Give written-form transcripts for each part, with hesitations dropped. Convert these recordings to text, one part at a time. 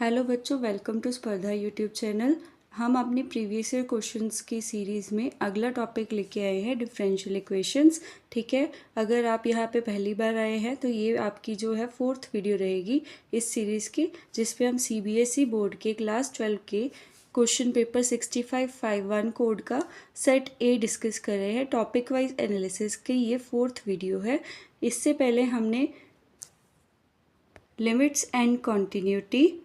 Hello बच्चों, welcome to स्पर्धा YouTube channel. हम अपनी प्रीवियस ईयर क्वेश्चंस की सीरीज़ में अगला टॉपिक लेके आए हैं डिफरेंशियल इक्वेशंस। ठीक है, अगर आप यहाँ पे पहली बार आए हैं तो ये आपकी जो है 4th वीडियो रहेगी इस सीरीज़ की, जिस पे हम CBSE बोर्ड के क्लास 12 के क्वेश्चन पेपर 6551 कोड का सेट ए डिस्कस कर रहे हैं। टॉपिक वाइज एनालिसिस की ये 4th वीडियो है। इससे पहले हमने लिमिट्स एंड कॉन्टिन्यूटी,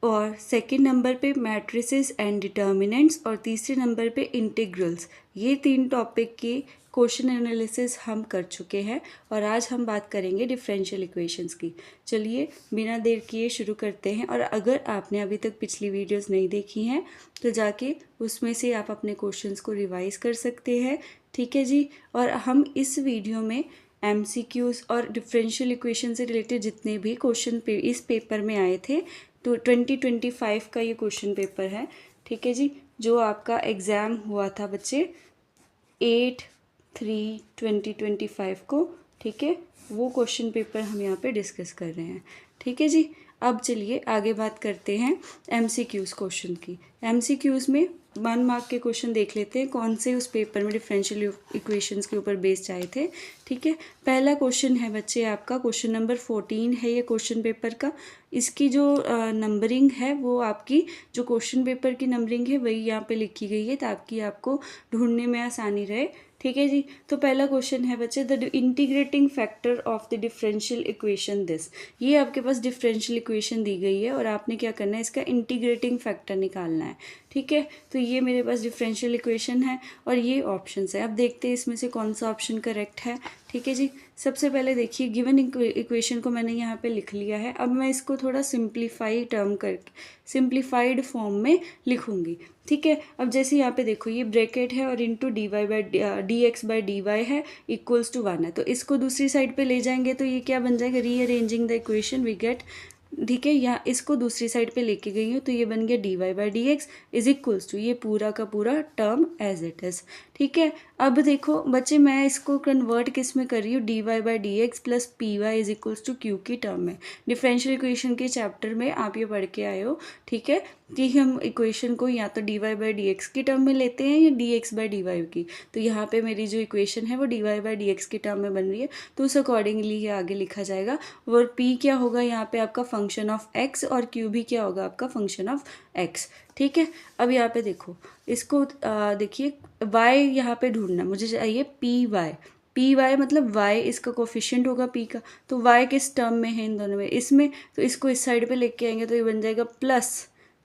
और सेकंड नंबर पे मैट्रिसेस एंड डिटर्मिनेंट्स, और तीसरे नंबर पे इंटीग्रल्स, ये 3 टॉपिक के क्वेश्चन एनालिसिस हम कर चुके हैं। और आज हम बात करेंगे डिफरेंशियल इक्वेशंस की। चलिए बिना देर किए शुरू करते हैं। और अगर आपने अभी तक पिछली वीडियोस नहीं देखी हैं तो जाके उसमें से आप अपने क्वेश्चंस को रिवाइज कर सकते हैं। ठीक है जी। और हम इस वीडियो में MCQs और डिफरेंशियल इक्वेशन से रिलेटेड जितने भी क्वेश्चन इस पेपर में आए थे, तो 2025 का ये क्वेश्चन पेपर है। ठीक है जी, जो आपका एग्ज़ाम हुआ था बच्चे 8/3/2025 को। ठीक है, वो क्वेश्चन पेपर हम यहाँ पे डिस्कस कर रहे हैं। ठीक है जी। अब चलिए आगे बात करते हैं MCQs क्वेश्चन की। MCQs में 1 मार्क के क्वेश्चन देख लेते हैं कौन से उस पेपर में डिफरेंशियल इक्वेशंस के ऊपर बेस्ड आए थे। ठीक है, पहला क्वेश्चन है बच्चे आपका क्वेश्चन नंबर 14 है ये क्वेश्चन पेपर का। इसकी जो नंबरिंग है वो आपकी जो क्वेश्चन पेपर की नंबरिंग है वही यहाँ पे लिखी गई है ताकि आपको ढूंढने में आसानी रहे। ठीक है जी। तो पहला क्वेश्चन है बच्चे, the integrating factor of the differential equation this. ये आपके पास डिफरेंशियल इक्वेशन दी गई है और आपने क्या करना है, इसका इंटीग्रेटिंग फैक्टर निकालना है। ठीक है, तो ये मेरे पास डिफरेंशियल इक्वेशन है और ये ऑप्शंस है। अब देखते हैं इसमें से कौन सा ऑप्शन करेक्ट है। ठीक है जी। सबसे पहले देखिए गिवन इक्वेशन को मैंने यहाँ पे लिख लिया है। अब मैं इसको थोड़ा सिंप्लीफाइड फॉर्म में लिखूंगी। ठीक है, अब जैसे यहाँ पे देखो ये ब्रैकेट है और इंटू dx/dy है इक्वल्स टू 1 है, तो इसको दूसरी साइड पे ले जाएंगे तो ये क्या बन जाएगा, rearranging the equation we get. ठीक है, यहाँ इसको दूसरी साइड पे लेके गई हूँ तो ये बन गया dy/dx इज इक्वल्स टू ये पूरा का पूरा टर्म एज इट इज। ठीक है, अब देखो बच्चे मैं इसको कन्वर्ट किस में कर रही हूँ, dy/dx plus P Y is equals to Q की टर्म में। डिफरेंशियल इक्वेशन के चैप्टर में आप ये पढ़ के आए हो। ठीक है, कि हम इक्वेशन को या तो dy/dx की टर्म में लेते हैं या dx/dy की। तो यहाँ पे मेरी जो इक्वेशन है वो dy/dx की टर्म में बन रही है, तो उस अकॉर्डिंगली ये आगे लिखा जाएगा। और p क्या होगा यहाँ पे आपका फंक्शन ऑफ x, और q भी क्या होगा आपका फंक्शन ऑफ x। ठीक है, अब यहाँ पे देखो इसको देखिए y यहाँ पे ढूंढना मुझे चाहिए पी वाई मतलब y इसका कोफिशिएंट होगा p का, तो y किस टर्म में है इन दोनों में, इसमें, तो इसको इस साइड पे लेके आएंगे तो ये बन जाएगा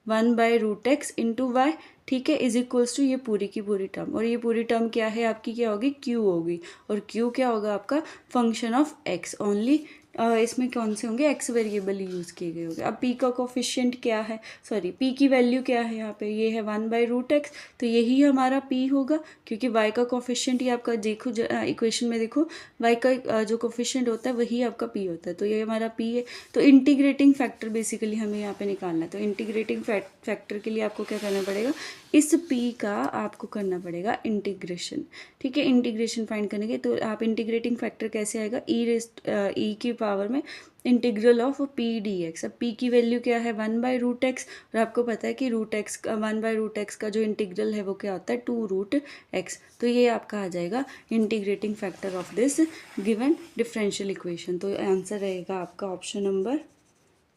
+1/√x इंटू वाई। ठीक है, इज इक्वल्स टू ये पूरी की पूरी टर्म, और ये पूरी टर्म क्या है आपकी, क्या होगी, q होगी, और q क्या होगा आपका फंक्शन ऑफ x ओनली। इसमें कौन से होंगे, x वेरिएबल यूज़ किए गए होंगे। अब p का कोफिशिएंट क्या है, सॉरी p की वैल्यू क्या है यहाँ पे, ये है 1/√x, तो यही हमारा p होगा, क्योंकि y का कोफिशिएंट ये आपका देखो इक्वेशन में देखो y का जो कोफिशिएंट होता है वही आपका p होता है, तो ये हमारा p है। तो इंटीग्रेटिंग फैक्टर बेसिकली हमें यहाँ पे निकालना है। तो इंटीग्रेटिंग फैक्टर के लिए आपको क्या करना पड़ेगा, इस p का आपको करना पड़ेगा इंटीग्रेशन। ठीक है, इंटीग्रेशन फाइंड करने के तो आप इंटीग्रेटिंग फैक्टर कैसे आएगा, e की पावर में इंटीग्रल ऑफ p dx। अब p की वैल्यू क्या है 1/√x, और आपको पता है कि √x का 1/√x का जो इंटीग्रल है वो क्या होता है 2√x। तो ये आपका आ जाएगा integrating factor of this given differential equation. तो आंसर रहेगा आपका ऑप्शन नंबर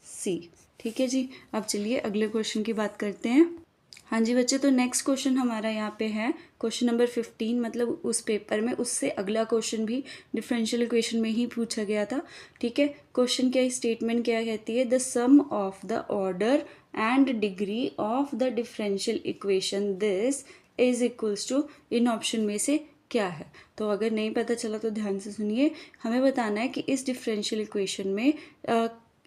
सी। ठीक है जी। अब चलिए अगले क्वेश्चन की बात करते हैं। हाँ जी बच्चे, तो नेक्स्ट क्वेश्चन हमारा यहाँ पे है क्वेश्चन नंबर 15, मतलब उस पेपर में उससे अगला क्वेश्चन भी डिफरेंशियल इक्वेशन में ही पूछा गया था। ठीक है, क्वेश्चन क्या स्टेटमेंट क्या कहती है, the sum of the order and degree of the differential equation this is equals to, इन ऑप्शन में से क्या है। तो अगर नहीं पता चला तो ध्यान से सुनिए, हमें बताना है कि इस डिफरेंशियल इक्वेशन में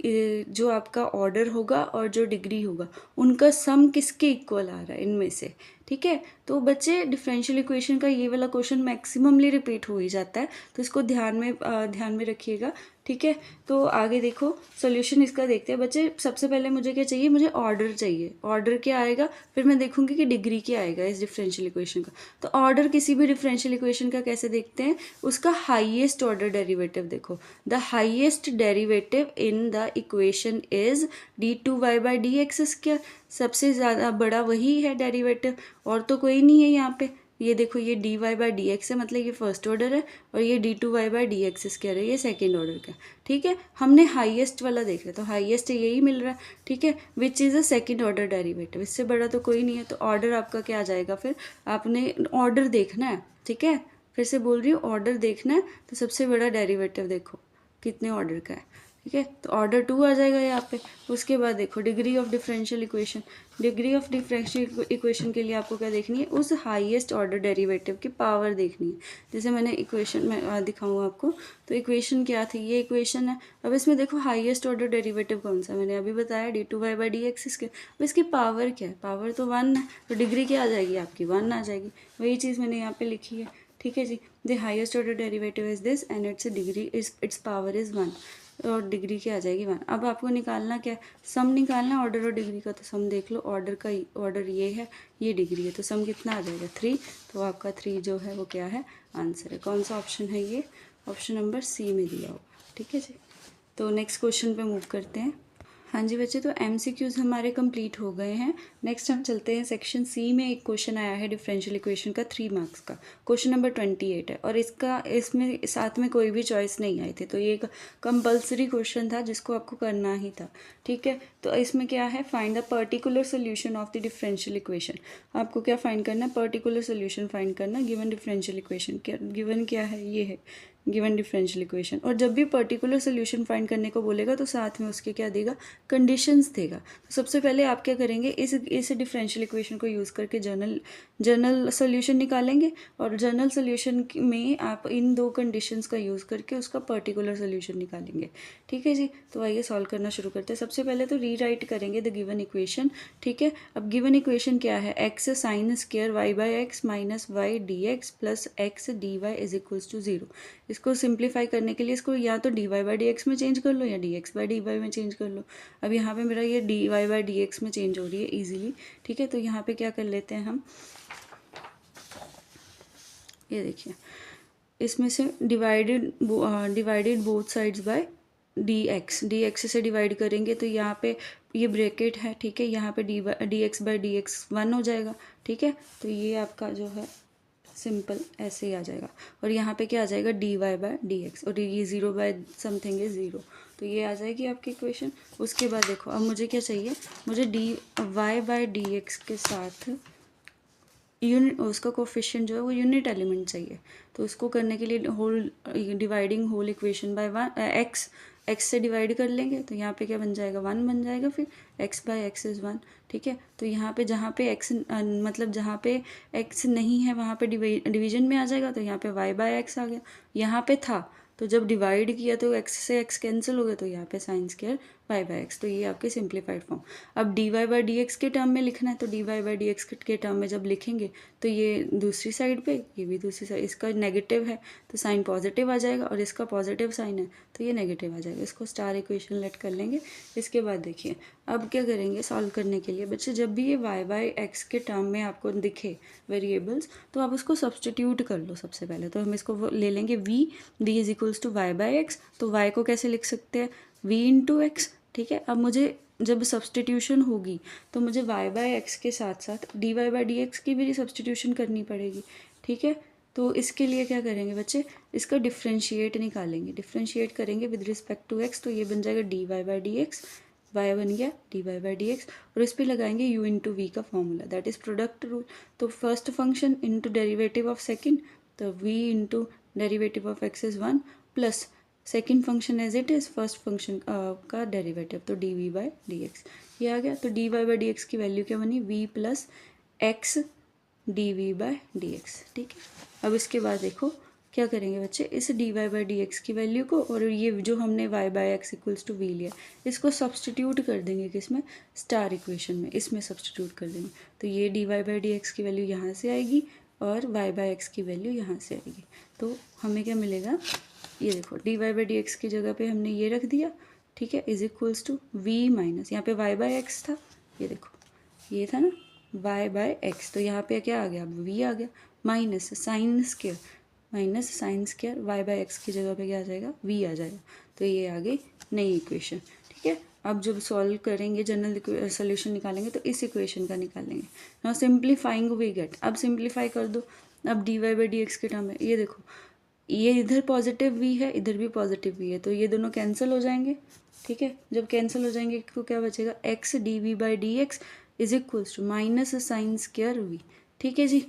जो आपका ऑर्डर होगा और जो डिग्री होगा उनका सम किसके इक्वल आ रहा है इनमें से। ठीक है, तो बच्चे डिफरेंशियल इक्वेशन का ये वाला क्वेश्चन मैक्सिममली रिपीट हो ही जाता है, तो इसको ध्यान में रखिएगा। ठीक है। तो आगे देखो सॉल्यूशन इसका देखते हैं बच्चे। सबसे पहले मुझे क्या चाहिए, मुझे ऑर्डर चाहिए। ऑर्डर क्या आएगा, फिर मैं देखूंगी कि डिग्री क्या आएगा इस डिफरेंशियल इक्वेशन का। तो ऑर्डर किसी भी डिफरेंशियल इक्वेशन का कैसे देखते हैं, उसका हाईएस्ट ऑर्डर डेरिवेटिव देखो। The highest derivative in the equation is d2y/dx²। सबसे ज़्यादा बड़ा वही है डेरिवेटिव, और तो कोई नहीं है यहाँ पे। ये देखो ये dy/dx है, मतलब ये फर्स्ट ऑर्डर है, और ये d2y/dx² है, ये सेकेंड ऑर्डर का। ठीक है, हमने हाईएस्ट वाला देख रहे तो हाईएस्ट यही मिल रहा है। ठीक है, which is a second order derivative, इससे बड़ा तो कोई नहीं है। तो ऑर्डर आपका क्या आ जाएगा, फिर आपने ऑर्डर देखना है। ठीक है, फिर से बोल रही हूँ, ऑर्डर देखना है। तो सबसे बड़ा डेरिवेटिव देखो कितने ऑर्डर का है। ठीक है, तो ऑर्डर 2 आ जाएगा यहाँ पे। उसके बाद देखो degree of differential equation. Degree of differential equation के लिए आपको क्या देखनी है, उस हाईएस्ट ऑर्डर डेरिवेटिव की पावर देखनी है। जैसे मैंने इक्वेशन में दिखाऊँ आपको, तो इक्वेशन क्या थी, ये इक्वेशन है। अब इसमें देखो हाईएस्ट ऑर्डर डेरिवेटिव कौन सा, मैंने अभी बताया d2y/dx इसके। अब इसकी पावर क्या है, पावर तो 1 है, तो डिग्री क्या आ जाएगी आपकी, 1 आ जाएगी। वही चीज़ मैंने यहाँ पे लिखी है। ठीक है जी, the highest order derivative is this and its degree is its power is 1, और डिग्री क्या आ जाएगी 1। अब आपको निकालना क्या है, सम निकालना ऑर्डर और डिग्री का। तो सम देख लो, ऑर्डर का ऑर्डर ये है, ये डिग्री है, तो सम कितना आ जाएगा 3। तो आपका 3 जो है वो क्या है, आंसर है। कौन सा ऑप्शन है ये, ऑप्शन नंबर सी में दिया होगा। ठीक है जी, तो नेक्स्ट क्वेश्चन पे मूव करते हैं। हाँ जी बच्चे, तो MCQs हमारे कंप्लीट हो गए हैं। नेक्स्ट हम चलते हैं सेक्शन सी में। एक क्वेश्चन आया है डिफरेंशियल इक्वेशन का 3 मार्क्स का, क्वेश्चन नंबर 28 है, और इसमें साथ में कोई भी चॉइस नहीं आई थी। तो ये एक कंपल्सरी क्वेश्चन था जिसको आपको करना ही था। ठीक है, तो इसमें क्या है, find the particular solution of the differential equation. आपको क्या फाइंड करना है, पर्टिकुलर सोल्यूशन फाइंड करना गिवन डिफरेंशियल इक्वेशन। गिवन क्या है, ये है गिवन डिफरेंशियल इक्वेशन। और जब भी पर्टिकुलर सोल्यूशन फाइंड करने को बोलेगा तो साथ में उसके क्या देगा, कंडीशंस देगा। तो सबसे पहले आप क्या करेंगे, इस डिफरेंशियल इक्वेशन को यूज़ करके जनरल सोल्यूशन निकालेंगे, और जनरल सोल्यूशन में आप इन 2 कंडीशंस का यूज़ करके उसका पर्टिकुलर सोल्यूशन निकालेंगे। ठीक है जी, तो आइए सॉल्व करना शुरू करते हैं। सबसे पहले तो रीराइट करेंगे द गिवन इक्वेशन। ठीक है, अब गिवन इक्वेशन क्या है, x sin square y/x minus y dx plus x dy is equals to 0। इसको सिंप्लीफाई करने के लिए इसको या तो dy/dx में चेंज कर लो या dx/dy में चेंज कर लो। अब यहाँ पे मेरा ये dy/dx में चेंज हो रही है इजीली। ठीक है, तो यहाँ पे क्या कर लेते हैं हम, ये देखिए इसमें से divided both sides by dx से डिवाइड करेंगे तो यहाँ पे ये ब्रैकेट है। ठीक है, यहाँ पे dx/dx 1 हो जाएगा। ठीक है, तो ये आपका जो है सिंपल ऐसे ही आ जाएगा, और यहाँ पे क्या आ जाएगा dy/dx, और ये 0 बाय समथिंग है 0, तो ये आ जाएगी आपकी इक्वेशन। उसके बाद देखो अब मुझे क्या चाहिए, मुझे dy/dx के साथ यूनिट उसका कोफिशिएंट जो है वो यूनिट एलिमेंट चाहिए। तो उसको करने के लिए dividing whole equation by x से डिवाइड कर लेंगे, तो यहाँ पे क्या बन जाएगा 1 बन जाएगा, फिर x/x इज़ 1। ठीक है, तो यहाँ पे जहाँ पे x मतलब जहाँ पे x नहीं है वहाँ पे डिवीजन में आ जाएगा, तो यहाँ पे y/x आ गया। यहाँ पे था तो जब डिवाइड किया तो x से x कैंसिल हो गया, तो यहाँ पे साइन स्क्वायर y/x। तो ये आपकी सिंप्लीफाइड फॉर्म। अब dy/dx के टर्म में लिखना है, तो dy/dx के टर्म में जब लिखेंगे तो ये दूसरी साइड पे, ये भी दूसरी साइड, इसका नेगेटिव है तो साइन पॉजिटिव आ जाएगा, और इसका पॉजिटिव साइन है तो ये नेगेटिव आ जाएगा। इसको स्टार इक्वेशन लेट कर लेंगे। इसके बाद देखिए अब क्या करेंगे सॉल्व करने के लिए बच्चे, जब भी ये y/x के टर्म में आपको दिखे वेरिएबल्स, तो आप उसको सब्सटीट्यूट कर लो। सबसे पहले तो हम इसको ले लेंगे v is equals to y/x। तो y को कैसे लिख सकते हैं, v इंटू एक्स। ठीक है, अब मुझे जब सब्सटीट्यूशन होगी तो मुझे y/x के साथ साथ dy/dx की भी सब्सटीट्यूशन करनी पड़ेगी। ठीक है, तो इसके लिए क्या करेंगे बच्चे, इसका डिफ्रेंशिएट निकालेंगे। डिफ्रेंशिएट करेंगे विद रिस्पेक्ट टू x, तो ये बन जाएगा dy/dx, y बन गया dy/dx, और इस पर लगाएंगे u इंटू वी का formula, that is product rule. तो first function into derivative of second, तो v into derivative of x is 1 plus second function as it is first function का डेरिवेटिव, तो dv/dx ये आ गया। तो dy/dx की value क्या बनी, v प्लस एक्स dv/dx। ठीक है, अब इसके बाद देखो क्या करेंगे बच्चे, इस dy/dx की वैल्यू को और ये जो हमने y/x इक्वल्स टू v लिया, इसको सब्सटीट्यूट कर देंगे किसमें, स्टार इक्वेशन में, इसमें सब्सटीट्यूट कर देंगे। तो ये dy/dx की वैल्यू यहाँ से आएगी और y/x की वैल्यू यहाँ से आएगी। तो हमें क्या मिलेगा, ये देखो dy बाई डी एक्स की जगह पे हमने ये रख दिया, ठीक है, is equals to v minus, यहाँ पे y बाई एक्स था, ये देखो ये था ना y बाई एक्स, तो यहाँ पे क्या आ गया, अब v आ गया, minus sine square, minus sine square y by x की जगह पे क्या आ जाएगा, v आ जाएगा। तो ये आ गई नई इक्वेशन, ठीक है। अब जब सॉल्व करेंगे जनरल सोल्यूशन निकालेंगे तो इस इक्वेशन का निकालेंगे। नाउ सिंप्लीफाइंग वी गेट, अब सिंप्लीफाई कर दो, अब dy बाई डी एक्स के टर्म में ये देखो, ये इधर पॉजिटिव v है, इधर भी पॉजिटिव v है, तो ये दोनों कैंसिल हो जाएंगे, ठीक है। जब कैंसिल हो जाएंगे तो क्या बचेगा, x D V by D X is equals to minus sine square v, ठीक है जी।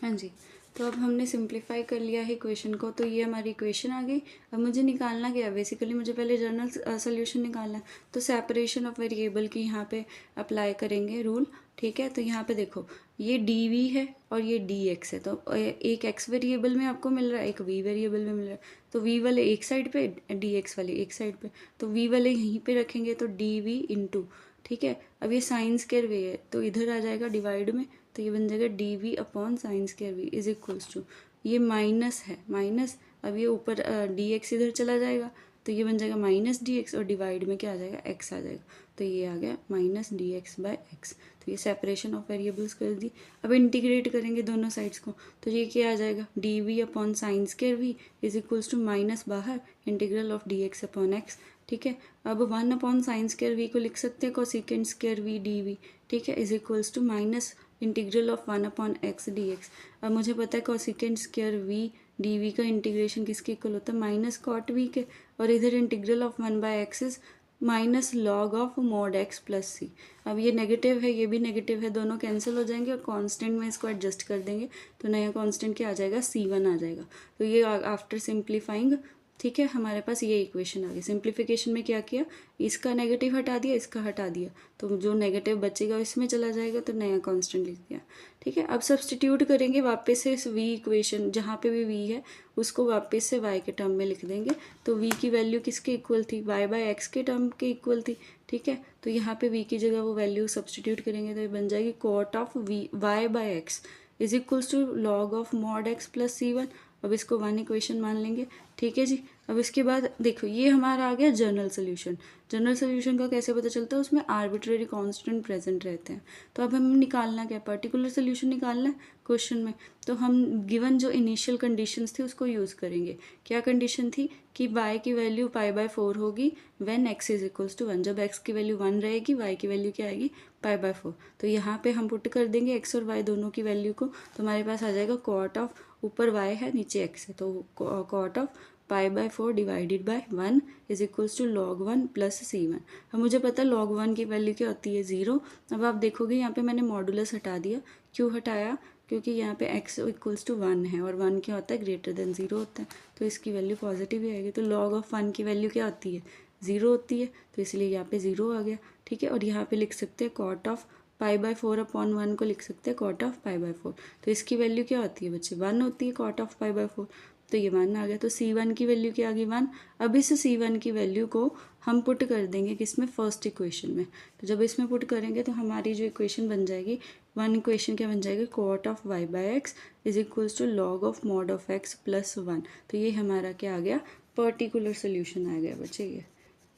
हाँ जी, तो अब हमने सिंप्लीफाई कर लिया है इक्वेशन को, तो ये हमारी इक्वेशन आ गई। अब मुझे निकालना क्या है, बेसिकली मुझे पहले जनरल सोल्यूशन निकालना है, तो सेपरेशन ऑफ वेरिएबल की यहाँ पे अप्लाई करेंगे रूल, ठीक है। तो यहाँ पे देखो ये डी है और ये डी एक्स है, तो एक एक्स वेरिएबल में आपको मिल रहा है, एक वी वेरिएबल में मिल रहा है, तो वी वाले एक साइड पे, डी एक्स वाले एक साइड पे, तो वी वाले यहीं पे रखेंगे, तो डी वी इंटू, ठीक है। अब ये साइन स्क्वायर वे है तो इधर आ जाएगा डिवाइड में, तो ये बन जाएगा D we upon sine square we is equals to, ये माइनस है माइनस, अब ये ऊपर डी एक्स इधर चला जाएगा, तो ये बन जाएगा माइनस डी एक्स, और डिवाइड में क्या आ जाएगा, एक्स आ जाएगा, तो ये आ गया minus D x by x. तो ये सेपरेशन ऑफ वेरिएबल्स कर दी। अब इंटीग्रेट करेंगे दोनों साइड्स को, तो ये क्या आ जाएगा, D we upon sine square we is equals to minus बाहर integral of d x upon x, ठीक है। अब 1 अपॉन साइन स्क्वायर वी को लिख सकते हैं cosecant square v d v, ठीक है, is equals to minus integral of 1 upon x d x. अब मुझे पता है cosecant square v d v का इंटीग्रेशन किसके इक्वल होता है, माइनस कॉट वी के, और इधर integral of 1 by x is minus log of mod x plus C. अब ये नेगेटिव है, ये भी नेगेटिव है, दोनों कैंसिल हो जाएंगे, और कांस्टेंट में इसको एडजस्ट कर देंगे, तो नया कांस्टेंट क्या आ जाएगा, C1 आ जाएगा। तो ये आफ्टर सिंप्लीफाइंग, ठीक है, हमारे पास ये इक्वेशन आ गई। सिंप्लीफिकेशन में क्या किया, इसका नेगेटिव हटा दिया, इसका हटा दिया, तो जो नेगेटिव बचेगा इसमें चला जाएगा, तो नया कांस्टेंट लिख दिया, ठीक है। अब सब्सटीट्यूट करेंगे वापस से इस v इक्वेशन, जहाँ पे भी v है उसको वापस से y के टर्म में लिख देंगे, तो v की वैल्यू किसके इक्वल थी, y बाई एक्स के टर्म के इक्वल थी, ठीक है। तो यहाँ पे v की जगह वो वैल्यू सब्सटीट्यूट करेंगे, तो ये बन जाएगी cot of v y by x is equals to log of mod x plus C1। अब इसको 1 इक्वेशन मान लेंगे, ठीक है जी। अब इसके बाद देखो ये हमारा आ गया जनरल सोल्यूशन। जनरल सोल्यूशन का कैसे पता चलता है, उसमें आर्बिट्रेरी कांस्टेंट प्रेजेंट रहते हैं। तो अब हमें निकालना क्या, पर्टिकुलर सोल्यूशन निकालना है क्वेश्चन में, तो हम गिवन जो इनिशियल कंडीशंस थी उसको यूज़ करेंगे। क्या कंडीशन थी कि y की वैल्यू पाई बाय 4 होगी when x is equals to 1, जब x की वैल्यू 1 रहेगी y की वैल्यू क्या आएगी, पाई बाय 4। तो यहाँ पे हम पुट कर देंगे x और y दोनों की वैल्यू को, तो हमारे पास आ जाएगा कॉट ऑफ, ऊपर y है नीचे x है, तो cot of pi by 4 divided by 1 is equals to log 1 plus C1। अब मुझे पता है log 1 की वैल्यू क्या होती है, 0। अब आप देखोगे यहाँ पे मैंने मॉडुलस हटा दिया, क्यों हटाया, क्योंकि यहाँ पे x इक्वल्स टू 1 है, और 1 क्या होता है, ग्रेटर देन 0 होता है, तो इसकी वैल्यू पॉजिटिव ही आएगी। तो log ऑफ 1 की वैल्यू क्या होती है, 0 होती है, तो इसलिए यहाँ पे 0 आ गया, ठीक है। और यहाँ पे लिख सकते हैं cot of pi by 4 upon 1 को लिख सकते हैं कॉट ऑफ पाई बाय 4, तो इसकी वैल्यू क्या होती है बच्चे, 1 होती है कॉट ऑफ पाई बाय 4, तो ये 1 आ गया। तो C1 की वैल्यू क्या आ गई, 1। अब इस C1 की वैल्यू को हम पुट कर देंगे किसमें, फर्स्ट इक्वेशन में। तो जब इसमें पुट करेंगे तो हमारी जो इक्वेशन बन जाएगी, 1 इक्वेशन क्या बन जाएगी, cot of y by x is equals to log of mod of x plus 1। तो ये हमारा क्या आ गया, पर्टिकुलर सोल्यूशन आ गया बच्चे, ये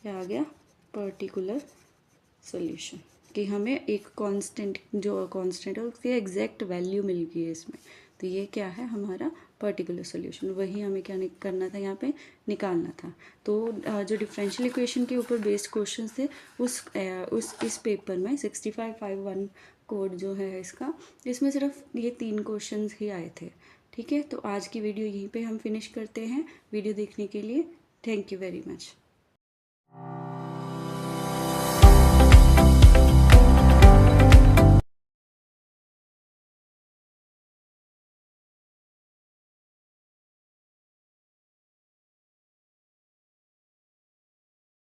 क्या आ गया, पर्टिकुलर सोल्यूशन, कि हमें एक कांस्टेंट, जो कांस्टेंट है उसकी एग्जैक्ट वैल्यू मिल गई है इसमें, तो ये क्या है हमारा पर्टिकुलर सोल्यूशन। वही हमें क्या करना था, यहाँ पे निकालना था। तो जो डिफरेंशियल इक्वेशन के ऊपर बेस्ड क्वेश्चन थे इस पेपर में 6551 कोड जो है इसका, इसमें सिर्फ ये 3 क्वेश्चन ही आए थे, ठीक है। तो आज की वीडियो यहीं पे हम फिनिश करते हैं। वीडियो देखने के लिए थैंक यू वेरी मच।